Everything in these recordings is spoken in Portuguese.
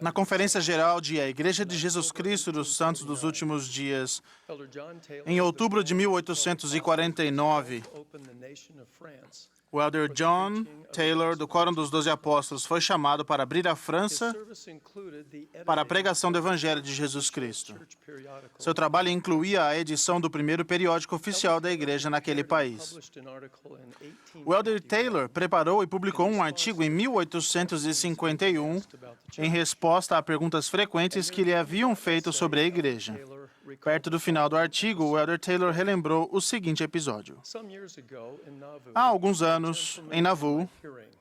Na Conferência Geral de A Igreja de Jesus Cristo dos Santos dos Últimos Dias, em outubro de 1849, o Elder John Taylor, do Quórum dos 12 Apóstolos, foi chamado para abrir a França para a pregação do Evangelho de Jesus Cristo. Seu trabalho incluía a edição do primeiro periódico oficial da Igreja naquele país. O Elder Taylor preparou e publicou um artigo em 1851 em resposta a perguntas frequentes que lhe haviam feito sobre a Igreja. Perto do final do artigo, o Elder Taylor relembrou o seguinte episódio. Há alguns anos, em Nauvoo,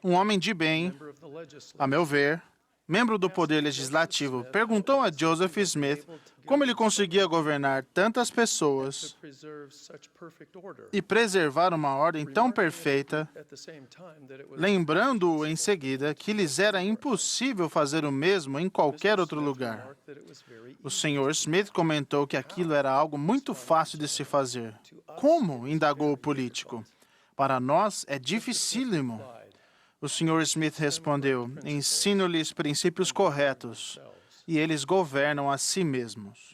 um homem de bem, a meu ver, membro do Poder Legislativo, perguntou a Joseph Smith como ele conseguia governar tantas pessoas e preservar uma ordem tão perfeita, lembrando-o em seguida que lhes era impossível fazer o mesmo em qualquer outro lugar. O Sr. Smith comentou que aquilo era algo muito fácil de se fazer. Como? Indagou o político. Para nós é dificílimo. O Sr. Smith respondeu, ensino-lhes princípios corretos, e eles governam a si mesmos.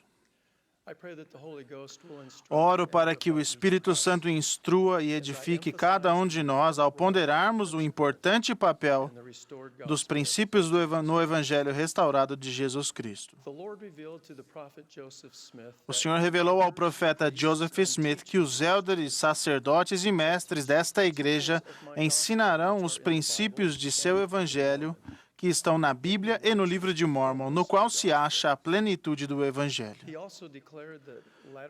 Oro para que o Espírito Santo instrua e edifique cada um de nós ao ponderarmos o importante papel dos princípios no Evangelho restaurado de Jesus Cristo. O Senhor revelou ao profeta Joseph Smith que os élderes, sacerdotes e mestres desta igreja ensinarão os princípios de seu Evangelho que estão na Bíblia e no livro de Mórmon, no qual se acha a plenitude do Evangelho.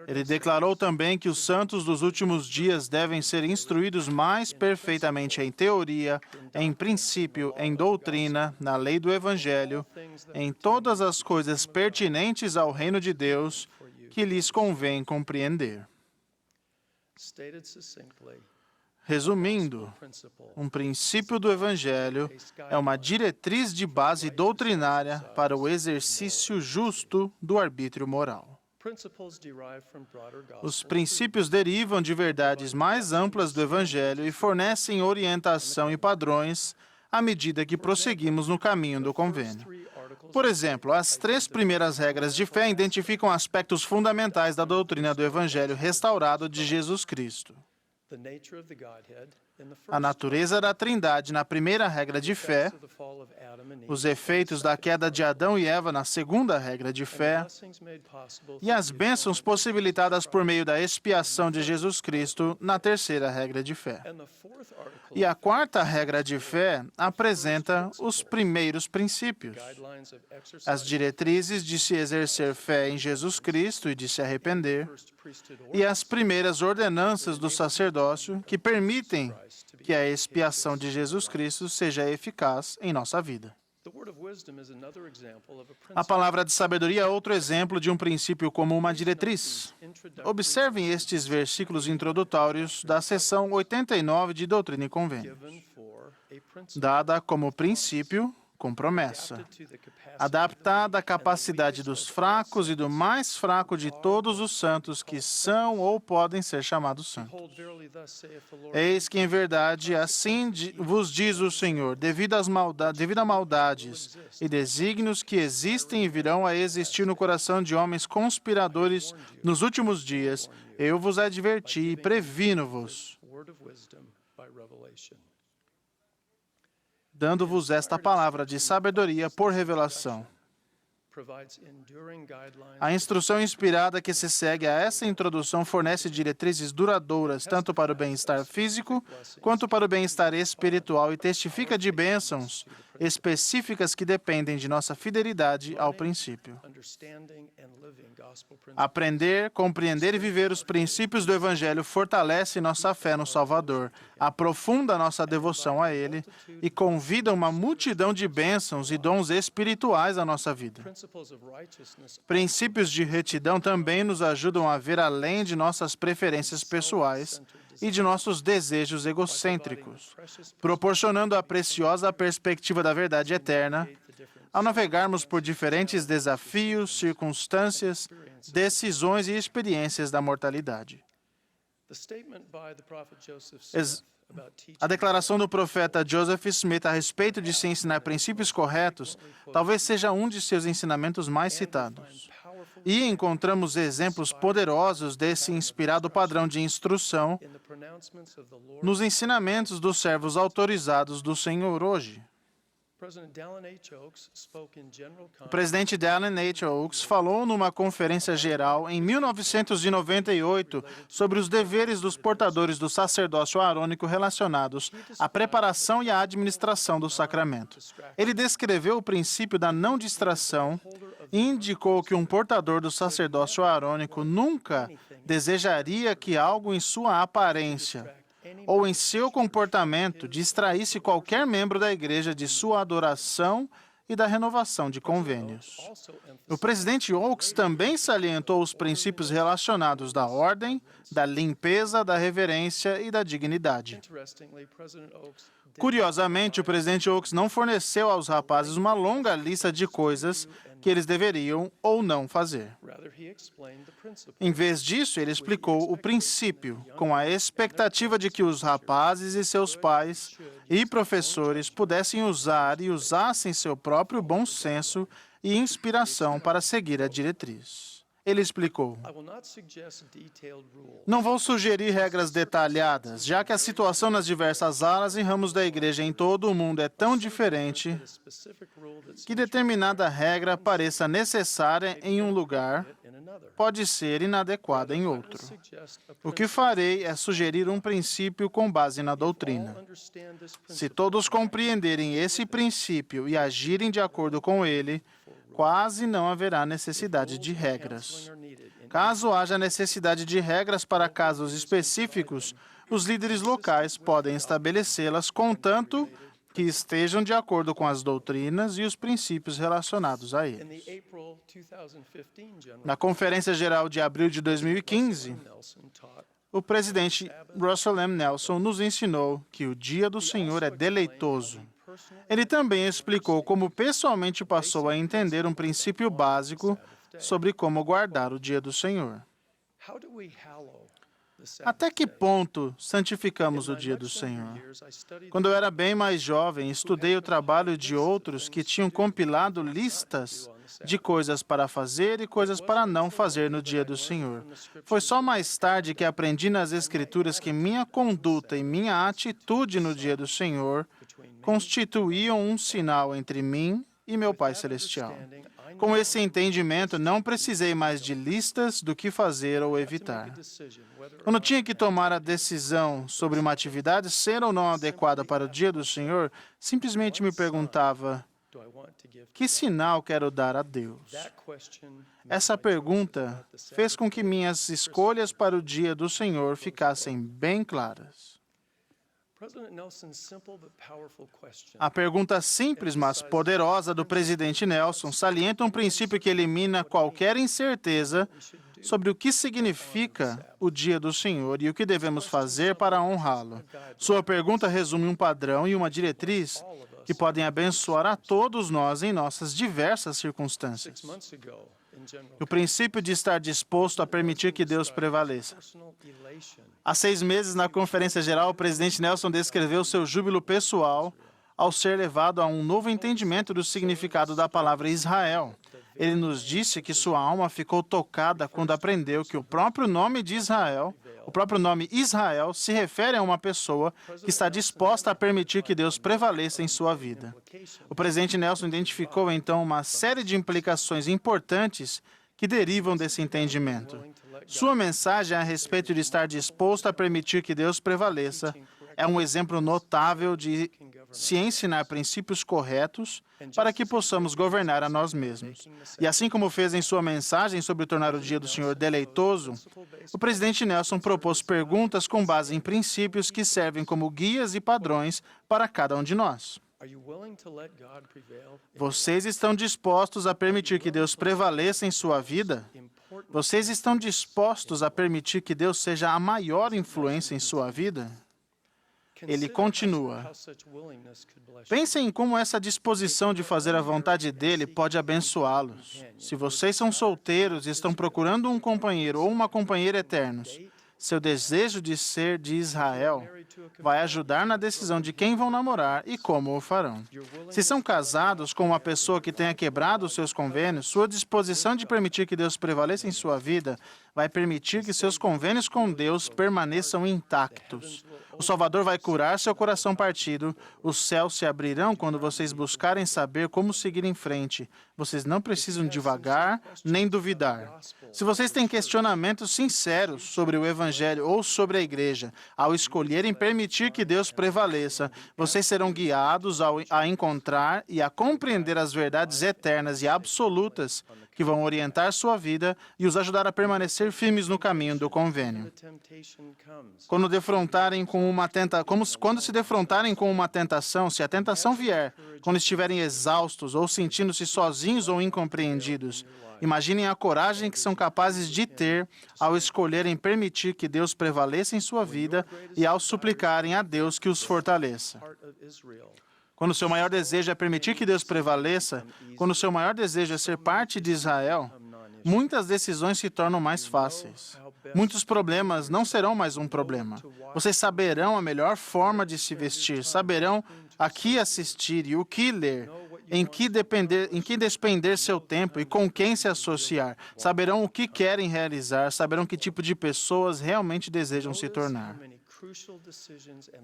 Ele declarou também que os santos dos últimos dias devem ser instruídos mais perfeitamente em teoria, em princípio, em doutrina, na lei do Evangelho, em todas as coisas pertinentes ao reino de Deus que lhes convém compreender. Resumindo, um princípio do Evangelho é uma diretriz de base doutrinária para o exercício justo do arbítrio moral. Os princípios derivam de verdades mais amplas do Evangelho e fornecem orientação e padrões à medida que prosseguimos no caminho do convênio. Por exemplo, as 3 primeiras regras de fé identificam aspectos fundamentais da doutrina do Evangelho restaurado de Jesus Cristo. A natureza da Trindade na primeira regra de fé, os efeitos da queda de Adão e Eva na segunda regra de fé e as bênçãos possibilitadas por meio da expiação de Jesus Cristo na terceira regra de fé. E a quarta regra de fé apresenta os primeiros princípios, as diretrizes de se exercer fé em Jesus Cristo e de se arrepender, e as primeiras ordenanças do sacerdócio que permitem que a expiação de Jesus Cristo seja eficaz em nossa vida. A palavra de sabedoria é outro exemplo de um princípio como uma diretriz. Observem estes versículos introdutórios da seção 89 de Doutrina e Convênios. Dada como princípio, com promessa, adaptada à capacidade dos fracos e do mais fraco de todos os santos que são ou podem ser chamados santos. Eis que, em verdade, assim vos diz o Senhor, devido a maldades e desígnios que existem e virão a existir no coração de homens conspiradores nos últimos dias, eu vos adverti e previno-vos, dando-vos esta palavra de sabedoria por revelação. A instrução inspirada que se segue a essa introdução fornece diretrizes duradouras tanto para o bem-estar físico quanto para o bem-estar espiritual e testifica de bênçãos específicas que dependem de nossa fidelidade ao princípio. Aprender, compreender e viver os princípios do Evangelho fortalece nossa fé no Salvador, aprofunda nossa devoção a Ele e convida uma multidão de bênçãos e dons espirituais à nossa vida. Princípios de retidão também nos ajudam a ver além de nossas preferências pessoais e de nossos desejos egocêntricos, proporcionando a preciosa perspectiva da verdade eterna, ao navegarmos por diferentes desafios, circunstâncias, decisões e experiências da mortalidade. A declaração do profeta Joseph Smith a respeito de se ensinar princípios corretos talvez seja um de seus ensinamentos mais citados. E encontramos exemplos poderosos desse inspirado padrão de instrução nos ensinamentos dos servos autorizados do Senhor hoje. O presidente Dallin H. Oaks falou numa conferência geral em 1998 sobre os deveres dos portadores do sacerdócio arônico relacionados à preparação e à administração do sacramento. Ele descreveu o princípio da não distração e indicou que um portador do sacerdócio arônico nunca desejaria que algo em sua aparência ou em seu comportamento distraísse qualquer membro da igreja de sua adoração e da renovação de convênios. O presidente Oaks também salientou os princípios relacionados da ordem, da limpeza, da reverência e da dignidade. Curiosamente, o presidente Oaks não forneceu aos rapazes uma longa lista de coisas que eles deveriam ou não fazer. Em vez disso, ele explicou o princípio, com a expectativa de que os rapazes e seus pais e professores pudessem usar e usassem seu próprio bom senso e inspiração para seguir a diretriz. Ele explicou: não vou sugerir regras detalhadas, já que a situação nas diversas áreas e ramos da igreja em todo o mundo é tão diferente que determinada regra pareça necessária em um lugar, pode ser inadequada em outro. O que farei é sugerir um princípio com base na doutrina. Se todos compreenderem esse princípio e agirem de acordo com ele, quase não haverá necessidade de regras. Caso haja necessidade de regras para casos específicos, os líderes locais podem estabelecê-las, contanto que estejam de acordo com as doutrinas e os princípios relacionados a eles. Na Conferência Geral de abril de 2015, o presidente Russell M. Nelson nos ensinou que o dia do Senhor é deleitoso. Ele também explicou como pessoalmente passou a entender um princípio básico sobre como guardar o dia do Senhor. Até que ponto santificamos o dia do Senhor? Quando eu era bem mais jovem, estudei o trabalho de outros que tinham compilado listas de coisas para fazer e coisas para não fazer no dia do Senhor. Foi só mais tarde que aprendi nas Escrituras que minha conduta e minha atitude no dia do Senhor constituíam um sinal entre mim e meu Pai Celestial. Com esse entendimento, não precisei mais de listas do que fazer ou evitar. Quando tinha que tomar a decisão sobre uma atividade ser ou não adequada para o dia do Senhor, simplesmente me perguntava: que sinal quero dar a Deus? Essa pergunta fez com que minhas escolhas para o dia do Senhor ficassem bem claras. A pergunta simples, mas poderosa do presidente Nelson salienta um princípio que elimina qualquer incerteza sobre o que significa o dia do Senhor e o que devemos fazer para honrá-lo. Sua pergunta resume um padrão e uma diretriz que podem abençoar a todos nós em nossas diversas circunstâncias. O princípio de estar disposto a permitir que Deus prevaleça. Há 6 meses, na Conferência Geral, o presidente Nelson descreveu seu júbilo pessoal ao ser levado a um novo entendimento do significado da palavra Israel. Ele nos disse que sua alma ficou tocada quando aprendeu que o próprio nome de Israel, o próprio nome Israel, se refere a uma pessoa que está disposta a permitir que Deus prevaleça em sua vida. O presidente Nelson identificou, então, uma série de implicações importantes que derivam desse entendimento. Sua mensagem a respeito de estar disposto a permitir que Deus prevaleça é um exemplo notável de se ensinar princípios corretos para que possamos governar a nós mesmos. E assim como fez em sua mensagem sobre tornar o dia do Senhor deleitoso, o presidente Nelson propôs perguntas com base em princípios que servem como guias e padrões para cada um de nós. Vocês estão dispostos a permitir que Deus prevaleça em sua vida? Vocês estão dispostos a permitir que Deus seja a maior influência em sua vida? Ele continua: pensem em como essa disposição de fazer a vontade dele pode abençoá-los. Se vocês são solteiros e estão procurando um companheiro ou uma companheira eternos, Seu desejo de ser de Israel vai ajudar na decisão de quem vão namorar e como o farão. Se são casados com uma pessoa que tenha quebrado os seus convênios, sua disposição de permitir que Deus prevaleça em sua vida vai permitir que seus convênios com Deus permaneçam intactos. O Salvador vai curar seu coração partido. Os céus se abrirão quando vocês buscarem saber como seguir em frente. Vocês não precisam divagar nem duvidar. Se vocês têm questionamentos sinceros sobre o Evangelho ou sobre a Igreja, ao escolherem permitir que Deus prevaleça, vocês serão guiados a encontrar e a compreender as verdades eternas e absolutas que vão orientar sua vida e os ajudar a permanecer firmes no caminho do convênio. Quando se defrontarem com uma tentação, se a tentação vier, quando estiverem exaustos ou sentindo-se sozinhos ou incompreendidos, imaginem a coragem que são capazes de ter ao escolherem permitir que Deus prevaleça em sua vida e ao suplicarem a Deus que os fortaleça. Quando o seu maior desejo é permitir que Deus prevaleça, quando o seu maior desejo é ser parte de Israel, muitas decisões se tornam mais fáceis. Muitos problemas não serão mais um problema. Vocês saberão a melhor forma de se vestir, saberão a que assistir e o que ler, em que despender seu tempo e com quem se associar. Saberão o que querem realizar, saberão que tipo de pessoas realmente desejam se tornar.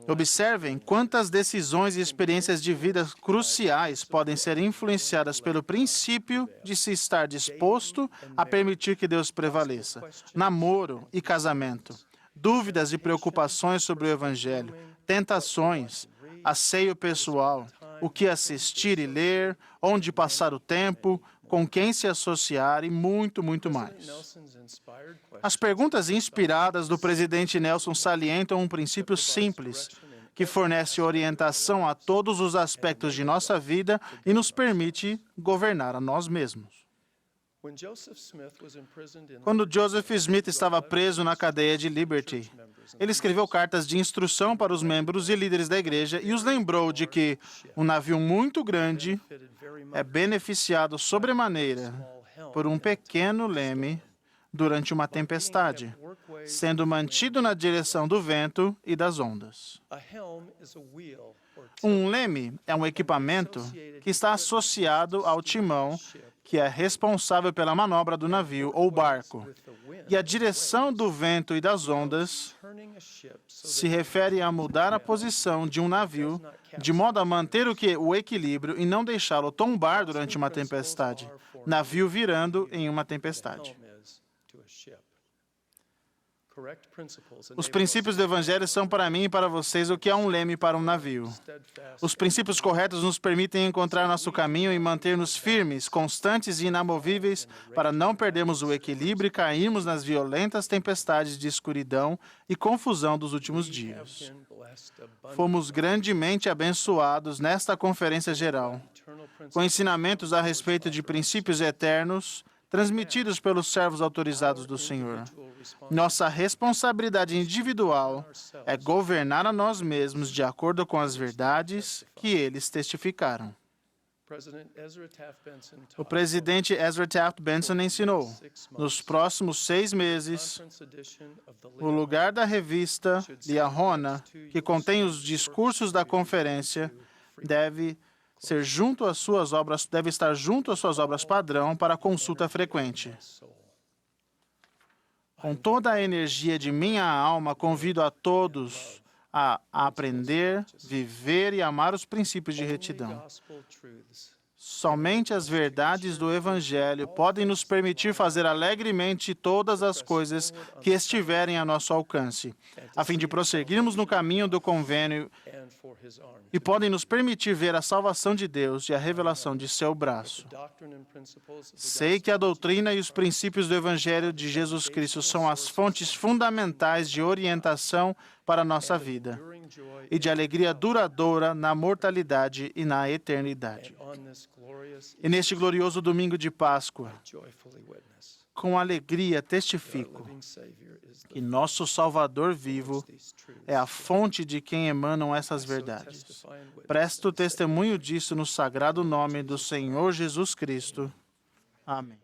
Observem quantas decisões e experiências de vida cruciais podem ser influenciadas pelo princípio de se estar disposto a permitir que Deus prevaleça. Namoro e casamento, dúvidas e preocupações sobre o Evangelho, tentações, asseio pessoal, o que assistir e ler, onde passar o tempo, com quem se associar e muito, muito mais. As perguntas inspiradas do presidente Nelson salientam um princípio simples, que fornece orientação a todos os aspectos de nossa vida e nos permite governar a nós mesmos. Quando Joseph Smith estava preso na cadeia de Liberty, ele escreveu cartas de instrução para os membros e líderes da igreja e os lembrou de que um navio muito grande é beneficiado sobremaneira por um pequeno leme durante uma tempestade, sendo mantido na direção do vento e das ondas. Um leme é um equipamento que está associado ao timão, que é responsável pela manobra do navio ou barco. E a direção do vento e das ondas se refere a mudar a posição de um navio de modo a manter o equilíbrio e não deixá-lo tombar durante uma tempestade. Navio virando em uma tempestade. Os princípios do Evangelho são para mim e para vocês o que é um leme para um navio. Os princípios corretos nos permitem encontrar nosso caminho e manter-nos firmes, constantes e inamovíveis para não perdermos o equilíbrio e cairmos nas violentas tempestades de escuridão e confusão dos últimos dias. Fomos grandemente abençoados nesta conferência geral, com ensinamentos a respeito de princípios eternos, transmitidos pelos servos autorizados do Senhor. Nossa responsabilidade individual é governar a nós mesmos de acordo com as verdades que eles testificaram. O presidente Ezra Taft Benson ensinou, nos próximos 6 meses, o lugar da revista Liahona, que contém os discursos da conferência, deve estar junto às suas obras padrão para consulta frequente. Com toda a energia de minha alma, convido a todos a aprender, viver e amar os princípios de retidão. Somente as verdades do Evangelho podem nos permitir fazer alegremente todas as coisas que estiverem a nosso alcance, a fim de prosseguirmos no caminho do convênio e podem nos permitir ver a salvação de Deus e a revelação de seu braço. Sei que a doutrina e os princípios do Evangelho de Jesus Cristo são as fontes fundamentais de orientação para a nossa vida e de alegria duradoura na mortalidade e na eternidade. E neste glorioso domingo de Páscoa, com alegria testifico que nosso Salvador vivo é a fonte de quem emanam essas verdades. Presto testemunho disso no sagrado nome do Senhor Jesus Cristo. Amém.